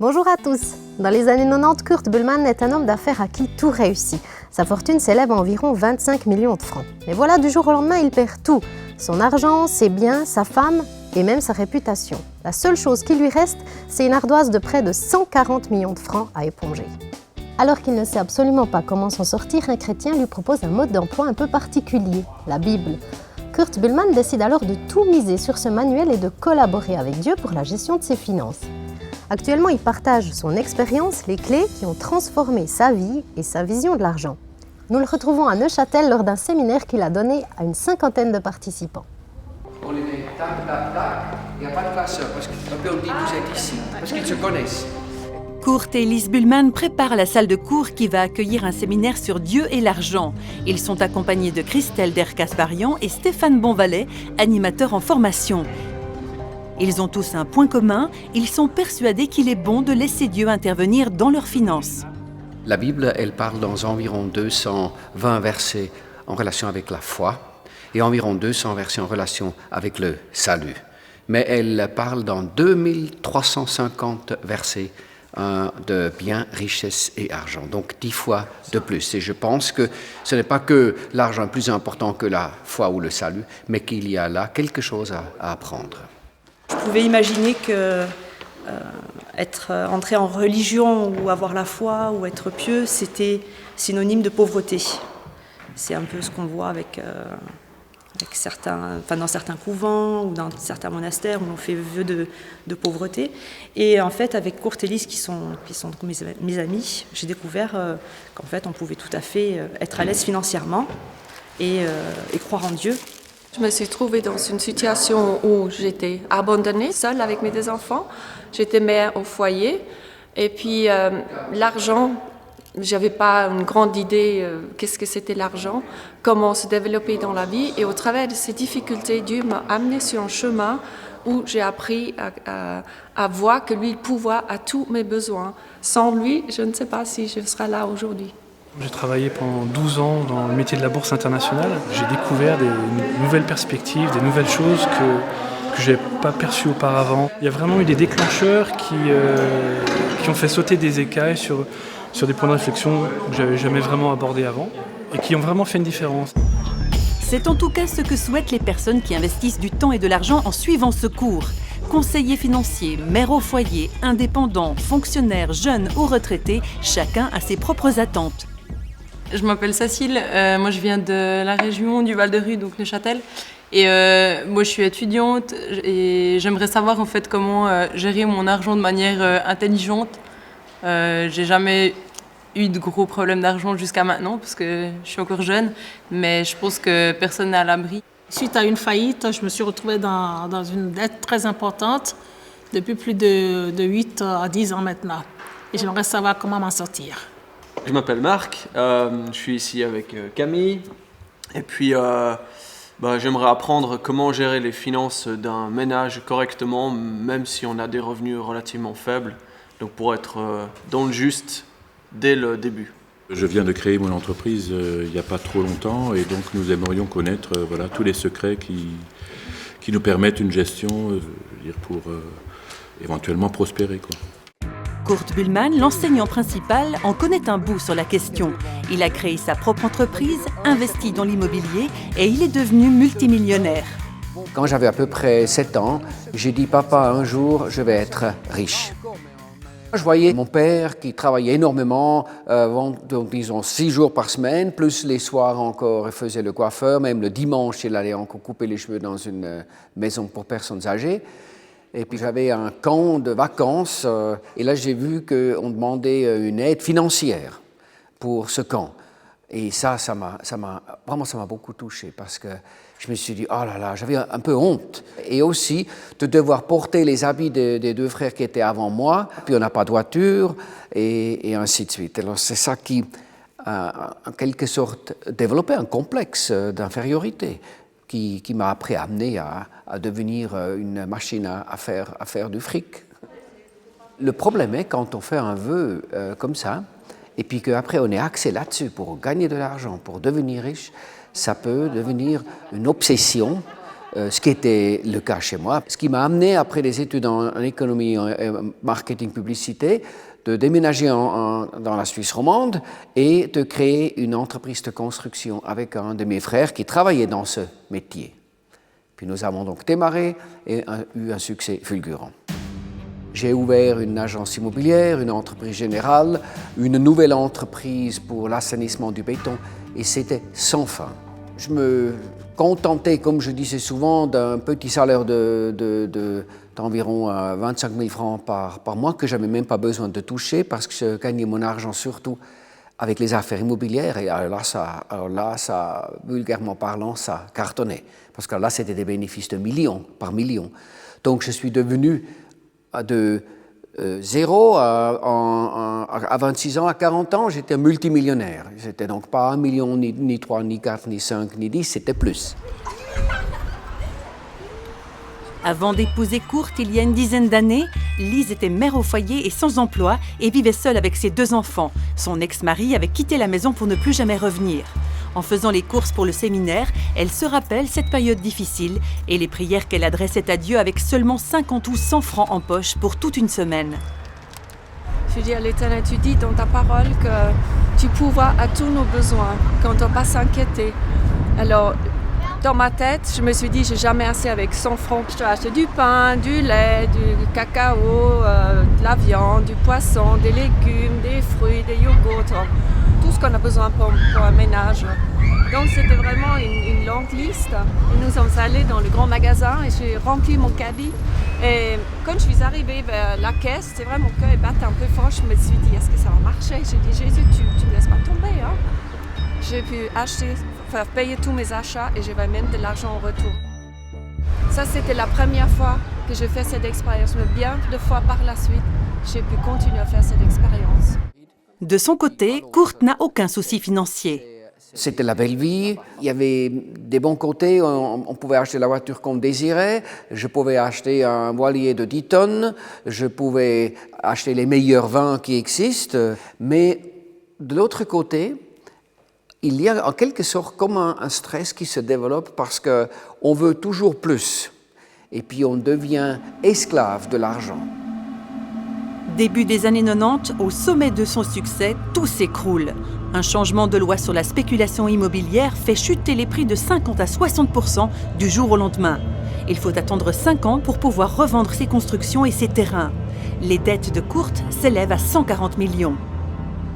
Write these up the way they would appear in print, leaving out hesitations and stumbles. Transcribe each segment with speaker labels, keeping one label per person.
Speaker 1: Bonjour à tous. Dans les années 90, Kurt Buhlmann est un homme d'affaires à qui tout réussit. Sa fortune s'élève à environ 25 millions de francs. Mais voilà, du jour au lendemain, il perd tout. Son argent, ses biens, sa femme et même sa réputation. La seule chose qui lui reste, c'est une ardoise de près de 140 millions de francs à éponger. Alors qu'il ne sait absolument pas comment s'en sortir, un chrétien lui propose un mode d'emploi un peu particulier, la Bible. Kurt Buhlmann décide alors de tout miser sur ce manuel et de collaborer avec Dieu pour la gestion de ses finances. Actuellement, il partage son expérience, les clés qui ont transformé sa vie et sa vision de l'argent. Nous le retrouvons à Neuchâtel lors d'un séminaire qu'il a donné à une cinquantaine de participants.
Speaker 2: On les met tac, tac, tac, il n'y a pas de classeur, parce qu'on dit que vous êtes ici, parce qu'ils se connaissent.
Speaker 3: Kurt et Lise Buhlmann préparent la salle de cours qui va accueillir un séminaire sur Dieu et l'argent. Ils sont accompagnés de Christelle Der-Kasparian et Stéphane Bonvalet, animateurs en formation. Ils ont tous un point commun, ils sont persuadés qu'il est bon de laisser Dieu intervenir dans leurs finances.
Speaker 2: La Bible, elle parle dans environ 220 versets en relation avec la foi et environ 200 versets en relation avec le salut. Mais elle parle dans 2350 versets de biens, richesses et argent, donc 10 fois de plus. Et je pense que ce n'est pas que l'argent est plus important que la foi ou le salut, mais qu'il y a là quelque chose à apprendre.
Speaker 4: Je pouvais imaginer que entrer en religion ou avoir la foi ou être pieux, c'était synonyme de pauvreté. C'est un peu ce qu'on voit dans certains couvents ou dans certains monastères où on fait vœu de pauvreté. Et en fait, avec Kurt et Lise, qui sont mes amis, j'ai découvert qu'en fait, on pouvait tout à fait être à l'aise financièrement et croire en Dieu.
Speaker 5: Je me suis trouvée dans une situation où j'étais abandonnée, seule avec mes deux enfants. J'étais mère au foyer et puis l'argent, j'avais pas une grande idée qu'est-ce que c'était l'argent, comment se développer dans la vie. Et au travers de ces difficultés, Dieu m'a amenée sur un chemin où j'ai appris à voir que lui, il pourvoit à tous mes besoins. Sans lui, je ne sais pas si je serais là aujourd'hui.
Speaker 6: J'ai travaillé pendant 12 ans dans le métier de la bourse internationale. J'ai découvert des nouvelles perspectives, des nouvelles choses que je n'avais pas perçues auparavant. Il y a vraiment eu des déclencheurs qui ont fait sauter des écailles sur des points de réflexion que je n'avais jamais vraiment abordés avant et qui ont vraiment fait une différence.
Speaker 3: C'est en tout cas ce que souhaitent les personnes qui investissent du temps et de l'argent en suivant ce cours. Conseillers financiers, mères au foyer, indépendants, fonctionnaires, jeunes ou retraités, chacun a ses propres attentes.
Speaker 7: Je m'appelle Cécile, moi je viens de la région du Val-de-Ruz, donc Neuchâtel. Et moi je suis étudiante et j'aimerais savoir en fait comment gérer mon argent de manière intelligente. J'ai jamais eu de gros problèmes d'argent jusqu'à maintenant parce que je suis encore jeune, mais je pense que personne n'est à l'abri.
Speaker 8: Suite à une faillite, je me suis retrouvée dans une dette très importante depuis plus de 8 à 10 ans maintenant. Et j'aimerais savoir comment m'en sortir.
Speaker 9: Je m'appelle Marc, je suis ici avec Camille et puis j'aimerais apprendre comment gérer les finances d'un ménage correctement, même si on a des revenus relativement faibles, donc pour être dans le juste dès le début.
Speaker 10: Je viens de créer mon entreprise il n'y a pas trop longtemps et donc nous aimerions connaître tous les secrets qui nous permettent une gestion pour éventuellement prospérer, quoi.
Speaker 3: Kurt Buhlmann, l'enseignant principal, en connaît un bout sur la question. Il a créé sa propre entreprise, investi dans l'immobilier et il est devenu multimillionnaire.
Speaker 2: Quand j'avais à peu près 7 ans, j'ai dit « Papa, un jour, je vais être riche ». Je voyais mon père qui travaillait énormément, donc disons 6 jours par semaine, plus les soirs encore, il faisait le coiffeur, même le dimanche, il allait encore couper les cheveux dans une maison pour personnes âgées. Et puis j'avais un camp de vacances, et là j'ai vu qu'on demandait une aide financière pour ce camp. Et ça m'a beaucoup touché parce que je me suis dit, oh là là, j'avais un peu honte. Et aussi de devoir porter les habits des 2 frères qui étaient avant moi, puis on n'a pas de voiture, et ainsi de suite. Alors c'est ça qui a en quelque sorte développé un complexe d'infériorité qui m'a après amené à devenir une machine à faire du fric. Le problème est quand on fait un vœu comme ça, et puis qu'après on est axé là-dessus pour gagner de l'argent, pour devenir riche, ça peut devenir une obsession ce qui était le cas chez moi. Ce qui m'a amené, après des études en économie et marketing publicité, de déménager dans la Suisse romande et de créer une entreprise de construction avec un de mes frères qui travaillait dans ce métier. Puis nous avons donc démarré et eu un succès fulgurant. J'ai ouvert une agence immobilière, une entreprise générale, une nouvelle entreprise pour l'assainissement du béton et c'était sans fin. Je me contentais, comme je disais souvent, d'un petit salaire d'environ 25 000 francs par mois que je n'avais même pas besoin de toucher parce que je gagnais mon argent surtout avec les affaires immobilières et alors là, vulgairement parlant, ça cartonnait. Parce que là, c'était des bénéfices de millions par millions. Donc je suis devenu de 0 à 26 ans, à 40 ans, j'étais multimillionnaire. C'était donc pas 1 million, ni 3, ni 4, ni 5, ni 10, c'était plus.
Speaker 3: Avant d'épouser Kurt, il y a une dizaine d'années, Lise était mère au foyer et sans emploi et vivait seule avec ses 2 enfants. Son ex-mari avait quitté la maison pour ne plus jamais revenir. En faisant les courses pour le séminaire, elle se rappelle cette période difficile et les prières qu'elle adressait à Dieu avec seulement 50 ou 100 francs en poche pour toute une semaine.
Speaker 5: Je dis à l'Éternel, tu dis dans ta parole que tu pourvois à tous nos besoins, qu'on ne doit pas s'inquiéter. Alors, dans ma tête, je me suis dit, j'ai jamais assez avec 100 francs. Je dois acheter du pain, du lait, du cacao, de la viande, du poisson, des légumes, des fruits, des yogourts, tout ce qu'on a besoin pour un ménage. Donc c'était vraiment une longue liste. Et nous sommes allés dans le grand magasin et j'ai rempli mon caddie. Et quand je suis arrivée vers la caisse, c'est vrai, mon cœur battait un peu fort. Je me suis dit, est-ce que ça va marcher? J'ai dit, Jésus, tu ne me laisses pas tomber. Hein? J'ai pu faire payer tous mes achats et j'avais même de l'argent en retour. Ça, c'était la première fois que j'ai fait cette expérience. Mais bien de fois par la suite, j'ai pu continuer à faire cette expérience.
Speaker 3: De son côté, Kurt n'a aucun souci financier.
Speaker 2: C'était la belle vie, il y avait des bons côtés, on pouvait acheter la voiture qu'on désirait, je pouvais acheter un voilier de 10 tonnes, je pouvais acheter les meilleurs vins qui existent, mais de l'autre côté, il y a en quelque sorte comme un stress qui se développe parce qu'on veut toujours plus et puis on devient esclave de l'argent.
Speaker 3: Début des années 90, au sommet de son succès, tout s'écroule. Un changement de loi sur la spéculation immobilière fait chuter les prix de 50 à 60% du jour au lendemain. Il faut attendre 5 ans pour pouvoir revendre ses constructions et ses terrains. Les dettes de Kurt s'élèvent à 140 millions.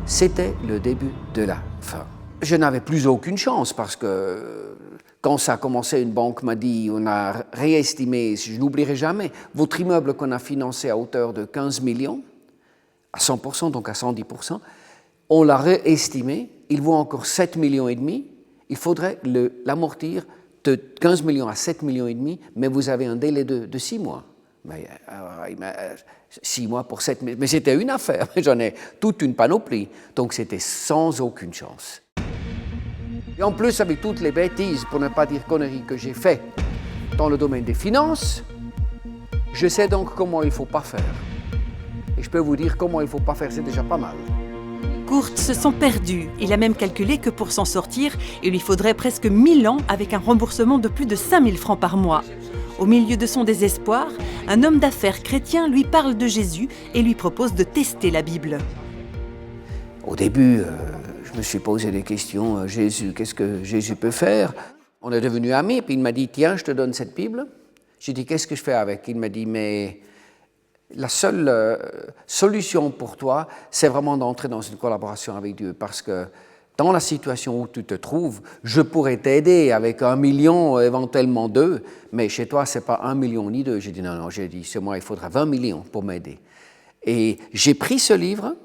Speaker 2: C'était le début de la fin. Je n'avais plus aucune chance parce que quand ça a commencé, une banque m'a dit, on a réestimé, je n'oublierai jamais, votre immeuble qu'on a financé à hauteur de 15 millions, à 100%, donc à 110%, on l'a réestimé, il vaut encore 7 millions et demi, il faudrait l'amortir de 15 millions à 7 millions et demi, mais vous avez un délai de 6 mois. Mais, 6 mois pour 7 millions, mais c'était une affaire, j'en ai toute une panoplie, donc c'était sans aucune chance. Et en plus, avec toutes les bêtises, pour ne pas dire conneries, que j'ai fait dans le domaine des finances, je sais donc comment il ne faut pas faire. Et je peux vous dire comment il ne faut pas faire, c'est déjà pas mal.
Speaker 3: Kurt se sent perdu. Il a même calculé que pour s'en sortir, il lui faudrait presque 1000 ans avec un remboursement de plus de 5000 francs par mois. Au milieu de son désespoir, un homme d'affaires chrétien lui parle de Jésus et lui propose de tester la Bible.
Speaker 2: Au début, je me suis posé des questions. Jésus, qu'est-ce que Jésus peut faire? On est devenus amis, puis il m'a dit, tiens, je te donne cette Bible. J'ai dit, qu'est-ce que je fais avec? Il m'a dit, mais la seule solution pour toi, c'est vraiment d'entrer dans une collaboration avec Dieu, parce que dans la situation où tu te trouves, je pourrais t'aider avec 1 million, éventuellement 2, mais chez toi, ce n'est pas 1 million ni 2. J'ai dit, non, j'ai dit, c'est moi, il faudra 20 millions pour m'aider. Et j'ai pris ce livre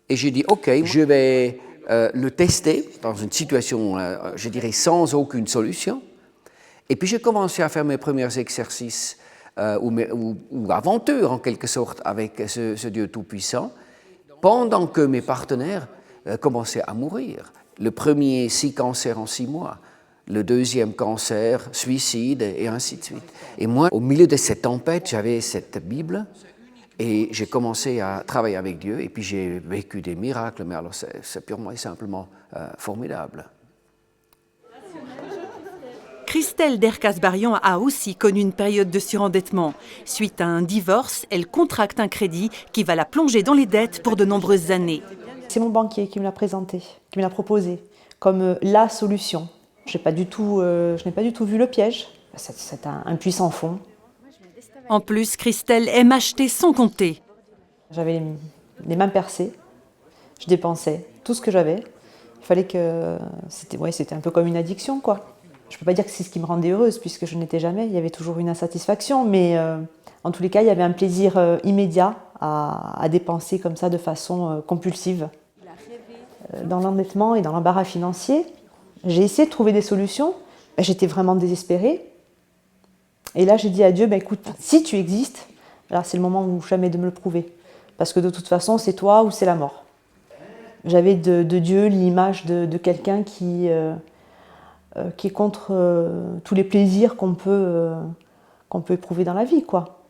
Speaker 2: et j'ai dit, OK, je vais le tester dans une situation, je dirais, sans aucune solution. Et puis j'ai commencé à faire mes premiers exercices ou aventures, en quelque sorte, avec ce Dieu Tout-Puissant, pendant que mes partenaires commençaient à mourir. Le premier, 6 cancers en 6 mois. Le deuxième, cancer, suicide, et ainsi de suite. Et moi, au milieu de cette tempête, j'avais cette Bible, et j'ai commencé à travailler avec Dieu, et puis j'ai vécu des miracles, mais alors c'est purement et simplement formidable.
Speaker 3: Christelle Dercas-Barian a aussi connu une période de surendettement. Suite à un divorce, elle contracte un crédit qui va la plonger dans les dettes pour de nombreuses années.
Speaker 11: C'est mon banquier qui me l'a présenté, qui me l'a proposé comme la solution. Je n'ai pas du tout vu le piège. C'est un puissant fond.
Speaker 3: En plus, Christelle aime acheter sans compter.
Speaker 11: J'avais les mains percées. Je dépensais tout ce que j'avais. Il fallait que... C'était un peu comme une addiction, quoi. Je ne peux pas dire que c'est ce qui me rendait heureuse, puisque je n'étais jamais. Il y avait toujours une insatisfaction, mais en tous les cas, il y avait un plaisir immédiat à dépenser comme ça de façon compulsive. Dans l'endettement et dans l'embarras financier, j'ai essayé de trouver des solutions. J'étais vraiment désespérée. Et là, j'ai dit à Dieu, écoute, si tu existes, là, c'est le moment ou jamais de me le prouver. Parce que de toute façon, c'est toi ou c'est la mort. J'avais de Dieu l'image de quelqu'un qui est contre tous les plaisirs qu'on peut éprouver dans la vie, quoi.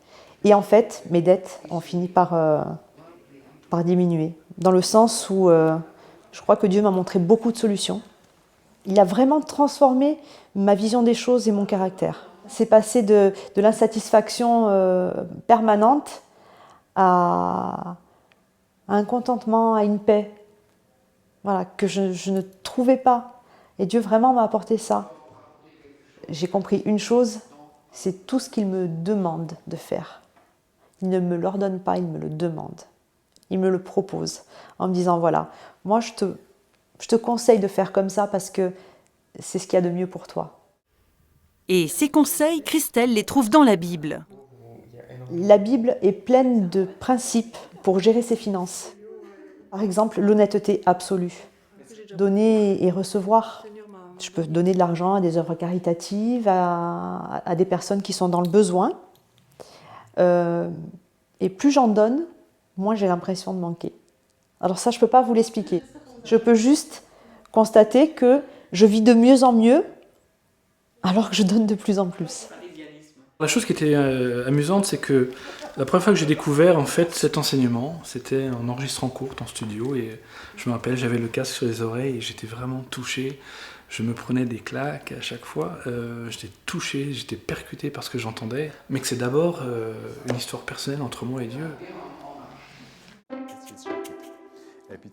Speaker 11: Et en fait, mes dettes ont fini par diminuer. Dans le sens où je crois que Dieu m'a montré beaucoup de solutions. Il a vraiment transformé ma vision des choses et mon caractère. C'est passé de l'insatisfaction permanente à un contentement, à une paix, voilà, que je ne trouvais pas. Et Dieu vraiment m'a apporté ça. J'ai compris une chose, c'est tout ce qu'il me demande de faire. Il ne me l'ordonne pas, il me le demande. Il me le propose en me disant, voilà, moi je te conseille de faire comme ça parce que c'est ce qu'il y a de mieux pour toi.
Speaker 3: Et ces conseils, Christelle les trouve dans la Bible.
Speaker 11: La Bible est pleine de principes pour gérer ses finances. Par exemple, l'honnêteté absolue. Donner et recevoir. Je peux donner de l'argent à des œuvres caritatives, à des personnes qui sont dans le besoin. Et plus j'en donne, moins j'ai l'impression de manquer. Alors ça, je ne peux pas vous l'expliquer. Je peux juste constater que je vis de mieux en mieux, alors que je donne de plus en plus.
Speaker 6: La chose qui était amusante, c'est que la première fois que j'ai découvert en fait cet enseignement, c'était en enregistrant courte en studio, et je me rappelle, j'avais le casque sur les oreilles et j'étais vraiment touché. Je me prenais des claques à chaque fois. J'étais touché, j'étais percuté par ce que j'entendais, mais que c'est d'abord une histoire personnelle entre moi et Dieu.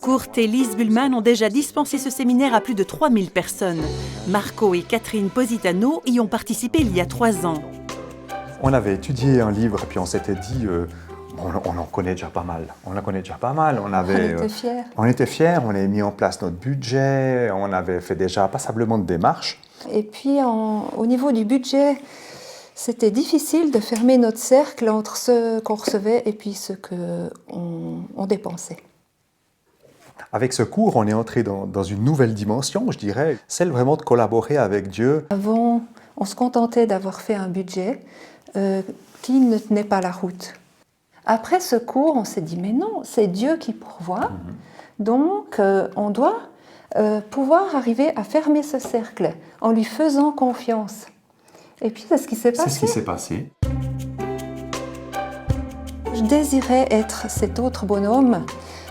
Speaker 3: Kurt et Lise Buhlmann ont déjà dispensé ce séminaire à plus de 3000 personnes. Marco et Catherine Positano y ont participé il y a 3 ans.
Speaker 12: On avait étudié un livre et puis on s'était dit, on en connaît déjà pas mal. On en connaît déjà pas mal. On était fiers. On était fiers, on avait mis en place notre budget, on avait fait déjà passablement de démarches.
Speaker 13: Et puis au niveau du budget, c'était difficile de fermer notre cercle entre ce qu'on recevait et puis ce qu'on dépensait.
Speaker 12: Avec ce cours, on est entré dans une nouvelle dimension, je dirais, celle vraiment de collaborer avec Dieu.
Speaker 13: Avant, on se contentait d'avoir fait un budget qui ne tenait pas la route. Après ce cours, on s'est dit, mais non, c'est Dieu qui pourvoit, donc on doit pouvoir arriver à fermer ce cercle en lui faisant confiance. Et puis, c'est ce qui s'est passé.
Speaker 12: C'est ce qui s'est passé.
Speaker 13: Je désirais être cet autre bonhomme,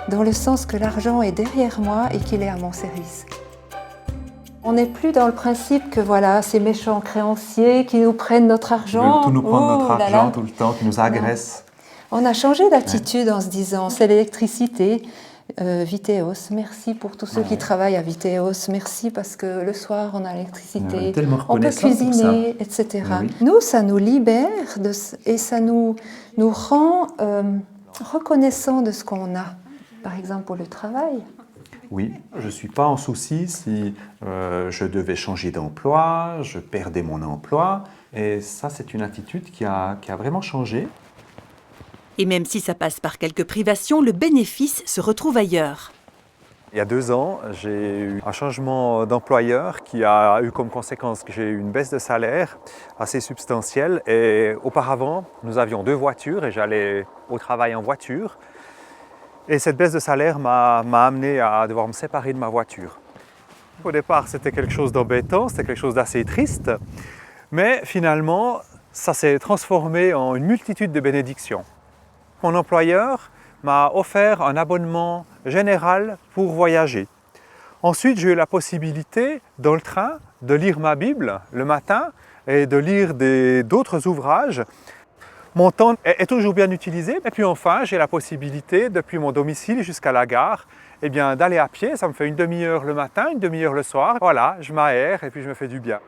Speaker 13: dans le sens que l'argent est derrière moi et qu'il est à mon service. On n'est plus dans le principe que voilà, ces méchants créanciers qui nous prennent notre argent.
Speaker 12: Ils veulent tout nous prendre notre argent tout le temps, qui nous agressent.
Speaker 13: On a changé d'attitude en se disant, c'est l'électricité, Viteos, merci pour tous ceux qui travaillent à Viteos, merci parce que le soir on a l'électricité, on peut cuisiner, etc. Oui. Nous, ça nous libère et ça nous rend reconnaissants de ce qu'on a. Par exemple, pour le travail.
Speaker 12: Oui, je ne suis pas en souci si je devais changer d'emploi, je perdais mon emploi. Et ça, c'est une attitude qui a vraiment changé.
Speaker 3: Et même si ça passe par quelques privations, le bénéfice se retrouve ailleurs.
Speaker 12: Il y a 2 ans, j'ai eu un changement d'employeur qui a eu comme conséquence que j'ai eu une baisse de salaire assez substantielle. Et auparavant, nous avions 2 voitures et j'allais au travail en voiture. Et cette baisse de salaire m'a amené à devoir me séparer de ma voiture. Au départ, c'était quelque chose d'embêtant, c'était quelque chose d'assez triste. Mais finalement, ça s'est transformé en une multitude de bénédictions. Mon employeur m'a offert un abonnement général pour voyager. Ensuite, j'ai eu la possibilité, dans le train, de lire ma Bible le matin et de lire d'autres ouvrages. Mon temps est toujours bien utilisé. Et puis enfin, j'ai la possibilité, depuis mon domicile jusqu'à la gare, eh bien, d'aller à pied. Ça me fait une demi-heure le matin, une demi-heure le soir. Voilà, je m'aère et puis je me fais du bien.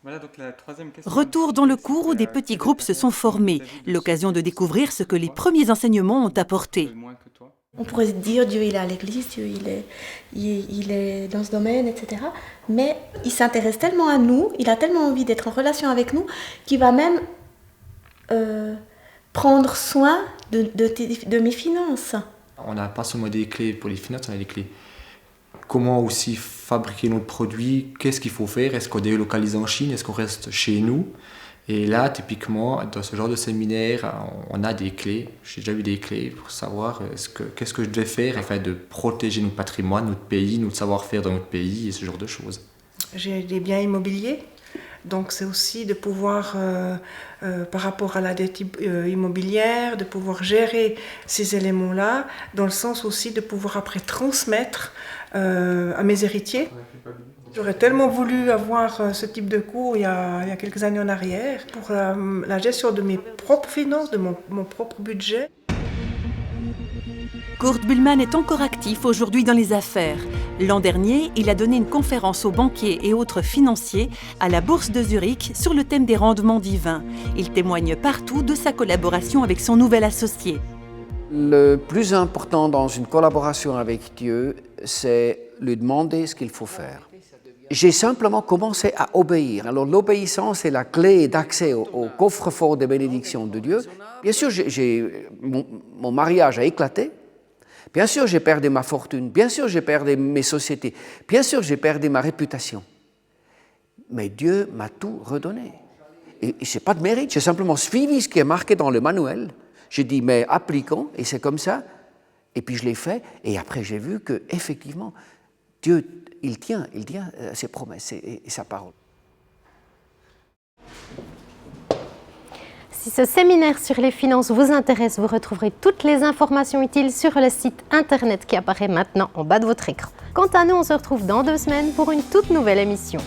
Speaker 14: Voilà, donc la troisième question.
Speaker 3: Retour dans le cours où des petits groupes se sont formés. L'occasion de découvrir ce que les premiers enseignements ont apporté.
Speaker 15: On pourrait se dire Dieu il est à l'église, Dieu il est dans ce domaine, etc. Mais il s'intéresse tellement à nous, il a tellement envie d'être en relation avec nous, qu'il va même prendre soin de mes finances.
Speaker 14: On n'a pas seulement des clés pour les finances, on a des clés. Comment aussi fabriquer notre produit, qu'est-ce qu'il faut faire, est-ce qu'on délocalise en Chine, est-ce qu'on reste chez nous? Et là, typiquement, dans ce genre de séminaire, on a des clés. J'ai déjà eu des clés pour savoir qu'est-ce que je devais faire afin de protéger notre patrimoine, notre pays, notre savoir-faire dans notre pays et ce genre de choses.
Speaker 16: J'ai des biens immobiliers, donc c'est aussi de pouvoir, par rapport à la dette immobilière, de pouvoir gérer ces éléments-là, dans le sens aussi de pouvoir après transmettre à mes héritiers. J'aurais tellement voulu avoir ce type de cours il y a quelques années en arrière pour la gestion de mes propres finances, de mon propre budget.
Speaker 3: Kurt Buhlmann est encore actif aujourd'hui dans les affaires. L'an dernier, il a donné une conférence aux banquiers et autres financiers à la Bourse de Zurich sur le thème des rendements divins. Il témoigne partout de sa collaboration avec son nouvel associé.
Speaker 2: Le plus important dans une collaboration avec Dieu, c'est lui demander ce qu'il faut faire. J'ai simplement commencé à obéir. Alors l'obéissance est la clé d'accès au coffre-fort des bénédictions de Dieu. Bien sûr, mon mariage a éclaté. Bien sûr, j'ai perdu ma fortune. Bien sûr, j'ai perdu mes sociétés. Bien sûr, j'ai perdu ma réputation. Mais Dieu m'a tout redonné. Et ce n'est pas de mérite. J'ai simplement suivi ce qui est marqué dans le manuel. J'ai dit, mais appliquons, et c'est comme ça. Et puis je l'ai fait. Et après, j'ai vu qu'effectivement, Dieu, il tient ses promesses et sa parole.
Speaker 1: Si ce séminaire sur les finances vous intéresse, vous retrouverez toutes les informations utiles sur le site internet qui apparaît maintenant en bas de votre écran. Quant à nous, on se retrouve dans 2 semaines pour une toute nouvelle émission.